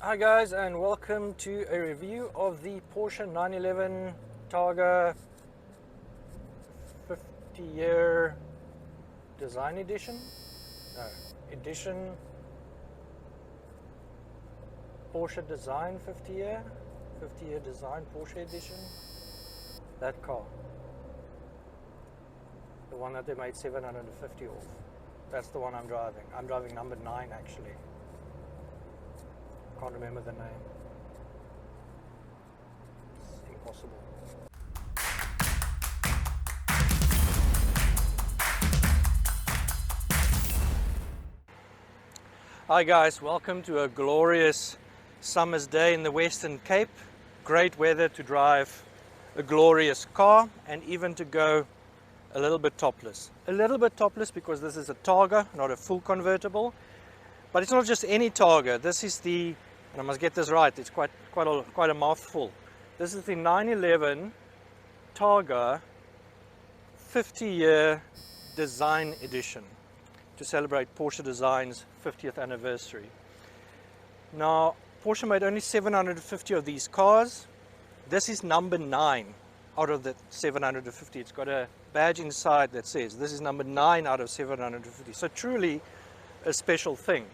Hi guys, and welcome to a review of the Porsche 911 Targa 50-year design edition. No, edition Porsche Design 50-year design Porsche edition. That car, the one that they made 750 off. That's the one I'm driving. I'm driving number 9 actually. Can't remember the name. It's impossible. Hi guys, welcome to a glorious summer's day in the Western Cape. Great weather to drive a glorious car and even to go a little bit topless. A little bit topless because this is a Targa, not a full convertible. But it's not just any Targa. This is the, and I must get this right, it's quite a mouthful. This is the 911 Targa 50-year design edition to celebrate Porsche Design's 50th anniversary. Now, Porsche made only 750 of these cars. This is number 9 out of the 750. It's got a badge inside that says this is number 9 out of 750. So truly a special thing.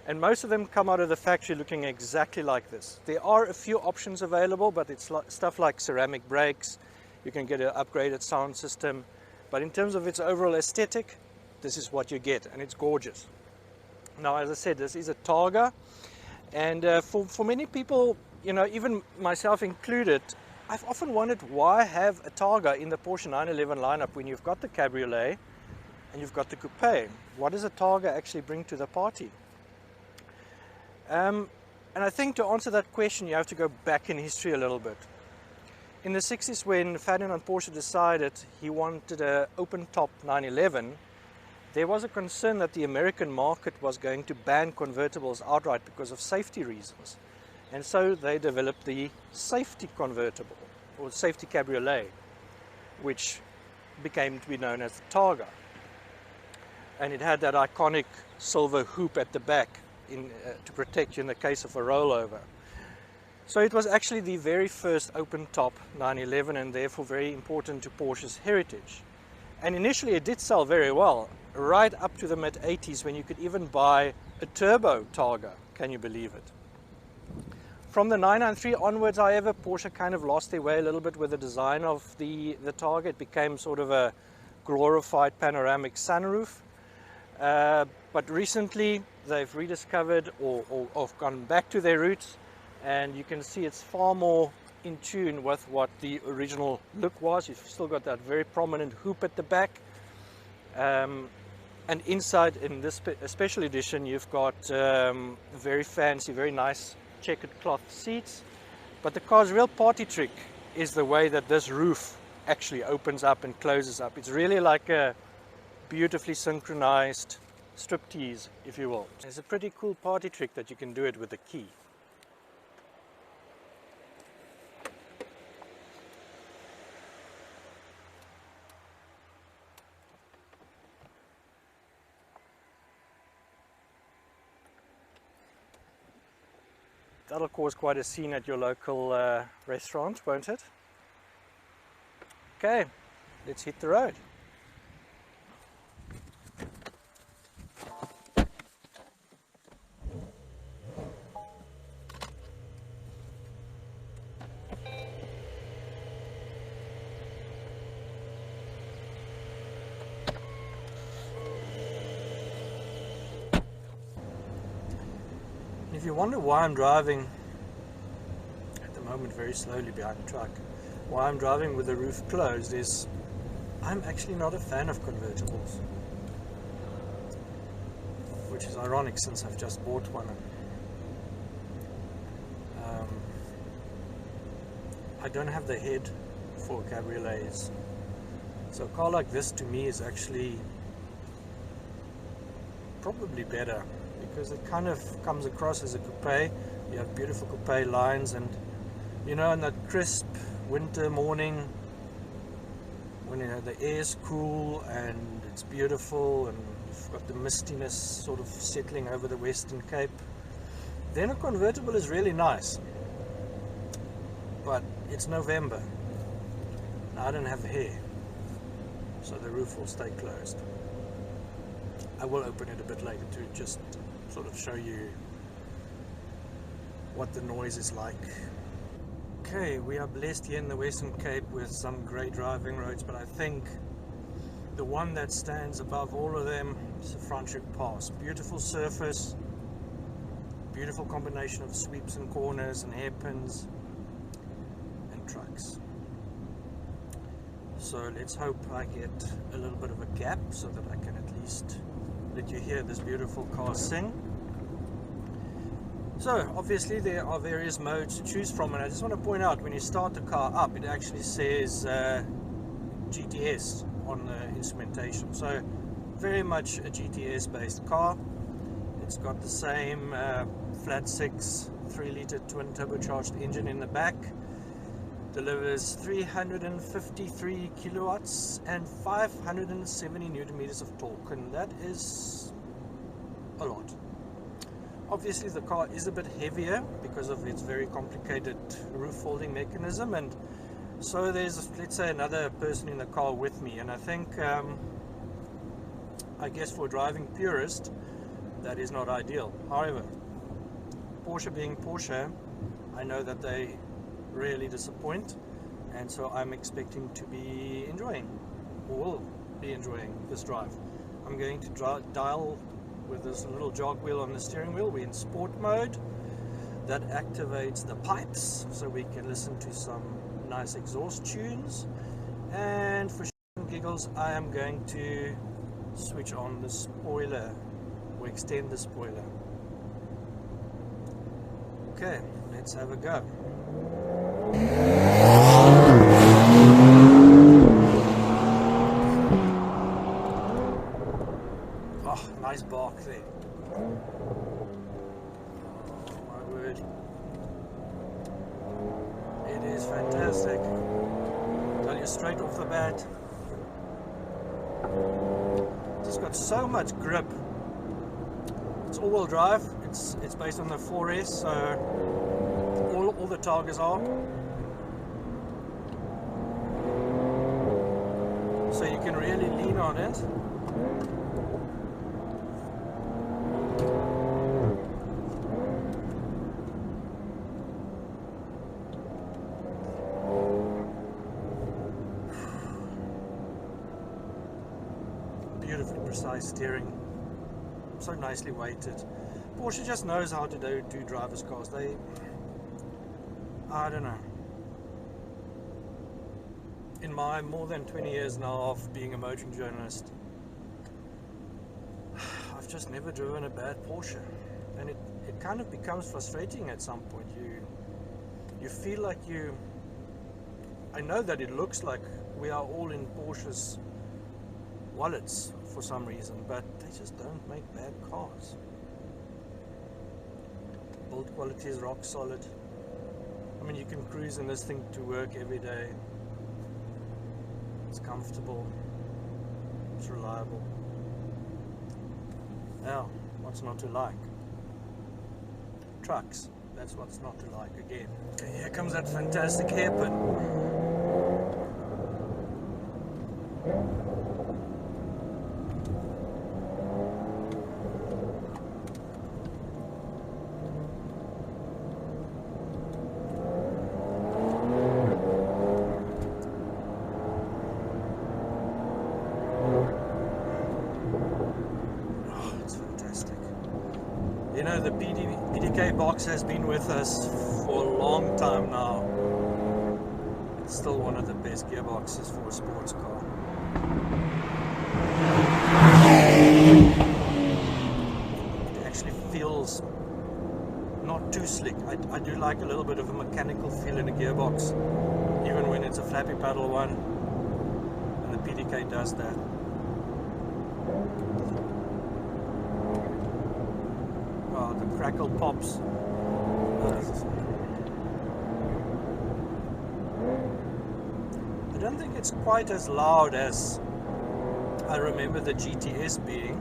And most of them come out of the factory looking exactly like this. There are a few options available, but it's stuff like ceramic brakes. You can get an upgraded sound system. But in terms of its overall aesthetic, this is what you get, and it's gorgeous. Now, as I said, this is a Targa. And for many people, you know, even myself included, I've often wondered why have a Targa in the Porsche 911 lineup when you've got the cabriolet and you've got the coupe. What does a Targa actually bring to the party? And I think to answer that question, you have to go back in history a little bit. In the 60s, when Ferdinand Porsche decided he wanted an open-top 911, there was a concern that the American market was going to ban convertibles outright because of safety reasons. And so they developed the safety convertible, or safety cabriolet, which became to be known as the Targa. And it had that iconic silver hoop at the back to protect you in the case of a rollover. So it was actually the very first open-top 911 and therefore very important to Porsche's heritage. And initially it did sell very well, right up to the mid-80s when you could even buy a turbo Targa. Can you believe it? From the 993 onwards, however, Porsche kind of lost their way a little bit with the design of the Targa. It became sort of a glorified panoramic sunroof. But recently they've rediscovered or gone back to their roots, and you can see it's far more in tune with what the original look was. You've still got that very prominent hoop at the back, and inside in this special edition you've got very fancy, very nice checkered cloth seats. But the car's real party trick is the way that this roof actually opens up and closes up. It's really like a beautifully synchronized striptease, if you will. It's a pretty cool party trick that you can do it with a key. That'll cause quite a scene at your local restaurant, won't it? Okay, let's hit the road. If you wonder why I'm driving at the moment very slowly behind the truck, why I'm driving with the roof closed, is I'm actually not a fan of convertibles, which is ironic since I've just bought one. I don't have the head for cabriolets, so a car like this to me is actually probably better, because it kind of comes across as a coupe. You have beautiful coupe lines, and you know, in that crisp winter morning when the air's cool and it's beautiful and you've got the mistiness sort of settling over the Western Cape, Then a convertible is really nice, but it's November and I don't have hair, so the roof will stay closed. I will open it a bit later to just sort of show you what the noise is like. Okay, we are blessed here in the Western Cape with some great driving roads, but I think the one that stands above all of them is the Franschhoek Pass. Beautiful surface, beautiful combination of sweeps and corners and hairpins and trucks. So let's hope I get a little bit of a gap so that I can at least let you hear this beautiful car sing. So obviously there are various modes to choose from, and I just want to point out, when you start the car up, it actually says GTS on the instrumentation. So very much a GTS based car. It's got the same flat 6 3-litre twin turbocharged engine in the back. Delivers 353 kilowatts and 570 newton meters of torque, and that is a lot. Obviously the car is a bit heavier because of its very complicated roof folding mechanism, and so there's, let's say, another person in the car with me, and I think I guess for a driving purist that is not ideal. However, Porsche being Porsche, I know that they rarely disappoint, and so I'm expecting to be enjoying, or will be enjoying, this drive. I'm going to dial with this little jog wheel on the steering wheel. We're in sport mode. That activates the pipes so we can listen to some nice exhaust tunes, and for giggles I am going to switch on the spoiler, or extend the spoiler. Okay, let's have a go. Oh, nice bark there. Oh my word. It is fantastic. Tell you straight off the bat. It's got so much grip. It's all-wheel drive. It's based on the 4S, so all the Targas are. So you can really lean on it. Beautifully precise steering, so nicely weighted. Porsche just knows how to do driver's cars. I don't know. In my more than 20 years now of being a motoring journalist, I've just never driven a bad Porsche, and it kind of becomes frustrating at some point. You feel like I know that it looks like we are all in Porsche's wallets for some reason, but they just don't make bad cars. Build quality is rock solid. I mean, you can cruise in this thing to work every day. It's comfortable, it's reliable. Now, what's not to like? Trucks, that's what's not to like again. Okay, here comes that fantastic hairpin. You know, the PDK box has been with us for a long time now. It's still one of the best gearboxes for a sports car. It actually feels not too slick. I do like a little bit of a mechanical feel in a gearbox, even when it's a flappy paddle one, and the PDK does that. Oh, the crackle pops. I don't think it's quite as loud as I remember the GTS being.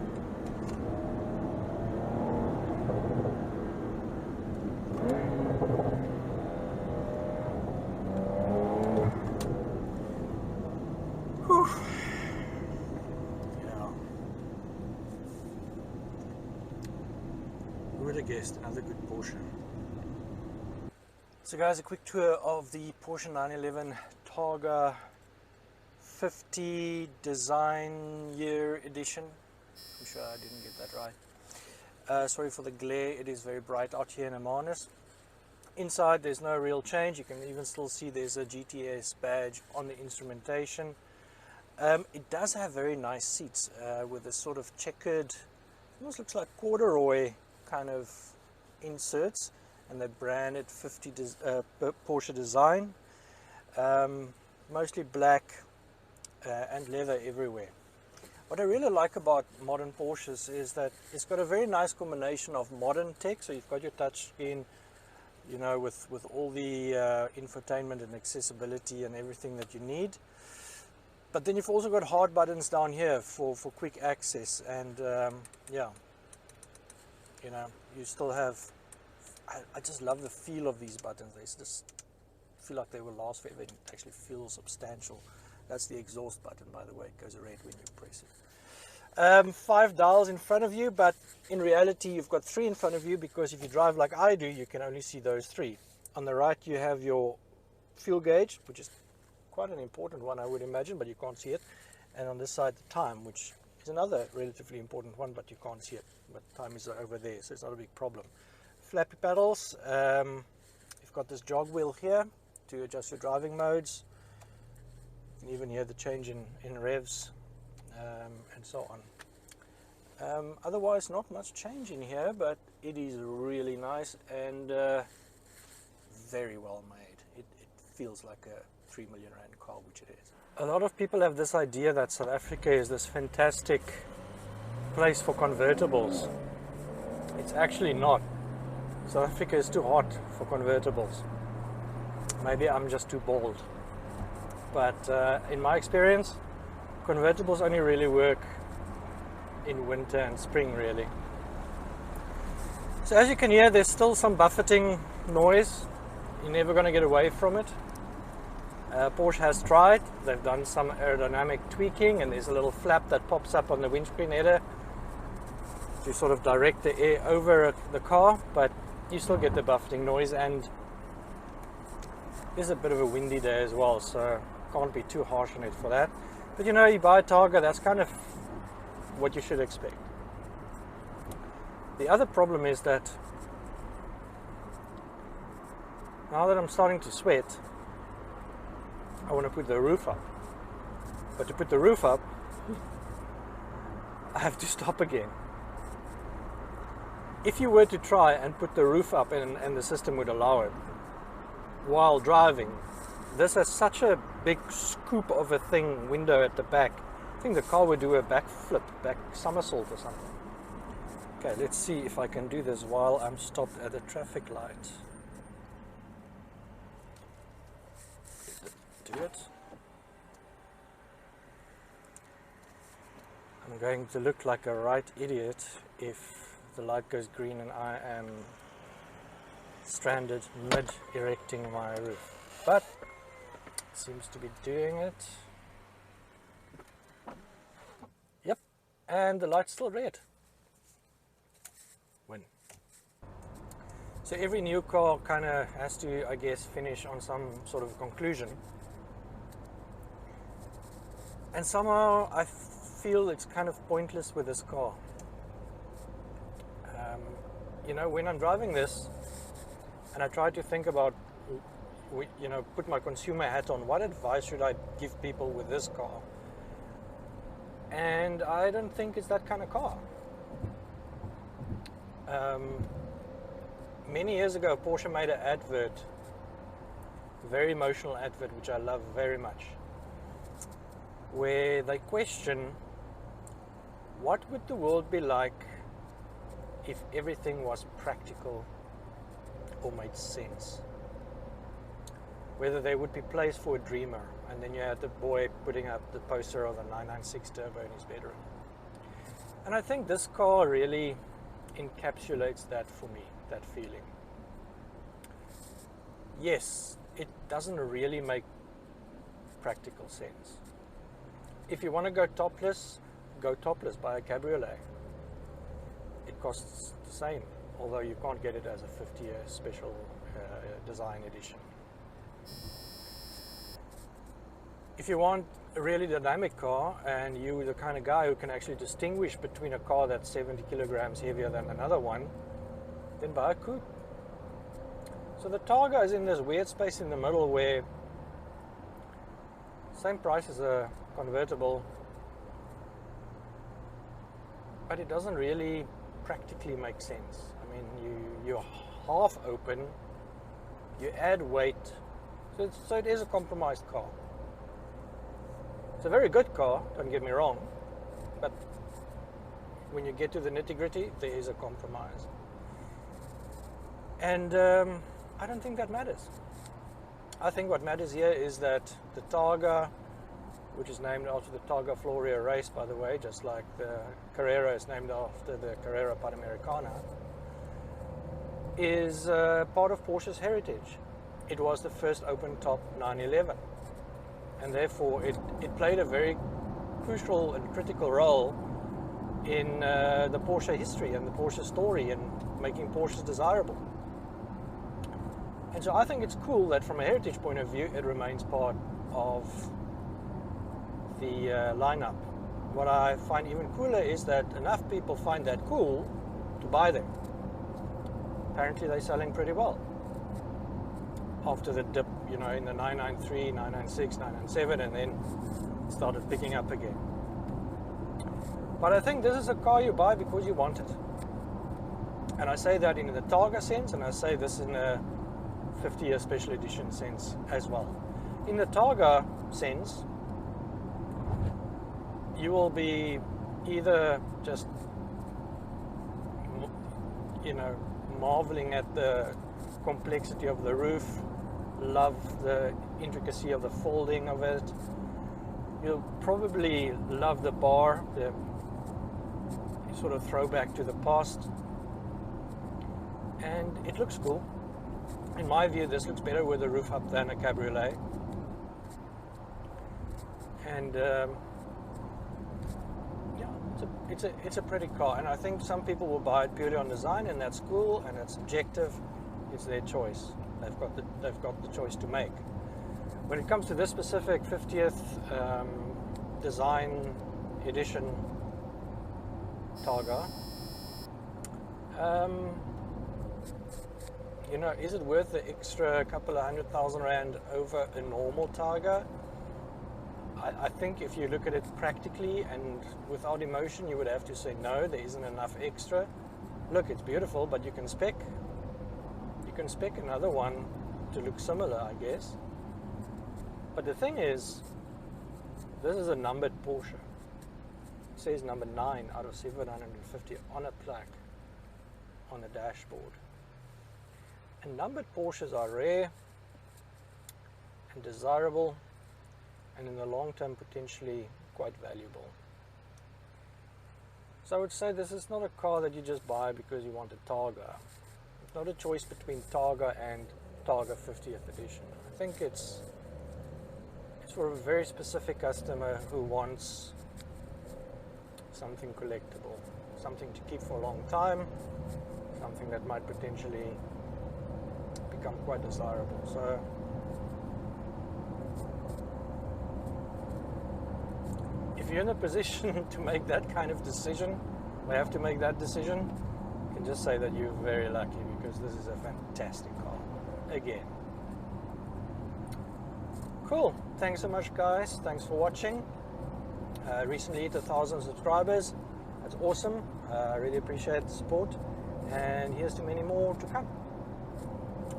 guessed, another good Porsche. So guys, a quick tour of the Porsche 911 Targa 50 Design Year Edition. I'm sure I didn't get that right. Sorry for the glare, it is very bright out here in Amanus. Inside there's no real change. You can even still see there's a GTS badge on the instrumentation. It does have very nice seats with a sort of checkered, almost looks like corduroy kind of inserts, and they brand it 50 Porsche Design. Mostly black and leather everywhere. What I really like about modern Porsches is that it's got a very nice combination of modern tech. So you've got your touch screen, you know, with all the infotainment and accessibility and everything that you need. But then you've also got hard buttons down here for quick access, and yeah, you know, you still have, I just love the feel of these buttons. They just feel like they will last forever. It actually feels substantial. That's the exhaust button, by the way. It goes red when you press it. 5 dials in front of you, but in reality you've got 3 in front of you, because if you drive like I do, you can only see those 3. On the right you have your fuel gauge, which is quite an important one, I would imagine, but you can't see it. And on this side, the time, which is another relatively important one, but you can't see it. But time is over there, so it's not a big problem. Flappy paddles. You've got this jog wheel here to adjust your driving modes. You can even hear the change in revs, and so on. Otherwise, not much change in here, but it is really nice and very well made. It feels like a 3 million rand car, which it is. A lot of people have this idea that South Africa is this fantastic place for convertibles. It's actually not. South Africa is too hot for convertibles. Maybe I'm just too bold. But in my experience, convertibles only really work in winter and spring, really. So as you can hear, there's still some buffeting noise. You're never going to get away from it. Porsche has tried. They've done some aerodynamic tweaking, and there's a little flap that pops up on the windscreen header to sort of direct the air over the car, but you still get the buffeting noise, and it's a bit of a windy day as well, so can't be too harsh on it for that. But you know, you buy a Targa, that's kind of what you should expect. The other problem is that now that I'm starting to sweat, I want to put the roof up. But to put the roof up, I have to stop again. If you were to try and put the roof up and the system would allow it while driving, this has such a big scoop of a thing, window at the back. I think the car would do a back flip, back somersault or something. Okay, let's see if I can do this while I'm stopped at a traffic light. Do it. I'm going to look like a right idiot if the light goes green and I am stranded mid-erecting my roof. But seems to be doing it. Yep, and the light's still red. Win. So every new car kind of has to, I guess, finish on some sort of conclusion. And somehow I feel it's kind of pointless with this car. You know, when I'm driving this and I try to think about, you know, put my consumer hat on, what advice should I give people with this car? And I don't think it's that kind of car. Many years ago, Porsche made an advert, a very emotional advert, which I love very much, where they question, what would the world be like if everything was practical or made sense? Whether there would be place for a dreamer, and then you had the boy putting up the poster of a 996 Turbo in his bedroom. And I think this car really encapsulates that for me, that feeling. Yes, it doesn't really make practical sense. If you want to go topless, buy a cabriolet. It costs the same although you can't get it as a 50-year special design edition. If you want a really dynamic car and you're the kind of guy who can actually distinguish between a car that's 70 kilograms heavier than another one, then buy a coupe. So the Targa is in this weird space in the middle where same price as a convertible, but it doesn't really practically make sense. I mean, you're half open, you add weight, so it is a compromised car. It's a very good car, don't get me wrong, but when you get to the nitty-gritty, there is a compromise. And I don't think that matters. I think what matters here is that the Targa, which is named after the Targa Florio race, by the way, just like the Carrera is named after the Carrera Panamericana, is part of Porsche's heritage. It was the first open-top 911. And therefore it played a very crucial and critical role in the Porsche history and the Porsche story and making Porsches desirable. And so I think it's cool that from a heritage point of view it remains part of the lineup. What I find even cooler is that enough people find that cool to buy them. Apparently they're selling pretty well. After the dip, you know, in the 993, 996, 997, and then started picking up again. But I think this is a car you buy because you want it. And I say that in the Targa sense, and I say this in a 50-year special edition sense as well. In the Targa sense, you will be either just, you know, marveling at the complexity of the roof, love the intricacy of the folding of it. You'll probably love the bar, the sort of throwback to the past, and it looks cool. In my view, this looks better with the roof up than a cabriolet. And yeah, it's a pretty car, and I think some people will buy it purely on design, and that's cool and it's subjective. It's their choice. They've got the choice to make. When it comes to this specific 50th design edition Targa, you know, is it worth the extra couple of $100,000 over a normal Targa? I think if you look at it practically and without emotion, you would have to say no, there isn't enough extra. Look, it's beautiful, but you can spec another one to look similar, I guess. But the thing is, this is a numbered Porsche. It says number 9 out of 750 on a plaque on the dashboard. And numbered Porsches are rare and desirable, and in the long term potentially quite valuable. So I would say this is not a car that you just buy because you want a Targa. It's not a choice between Targa and Targa 50th edition. I think it's for a very specific customer who wants something collectible, something to keep for a long time, something that might potentially become quite desirable. So if you're in a position to make that kind of decision, or have to make that decision, you can just say that you're very lucky, because this is a fantastic car, again. Cool, thanks so much guys, thanks for watching. Recently hit 1,000 subscribers, that's awesome, I really appreciate the support, and here's to many more to come.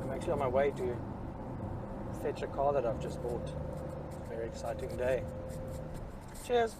I'm actually on my way to fetch a car that I've just bought. Very exciting day. Cheers.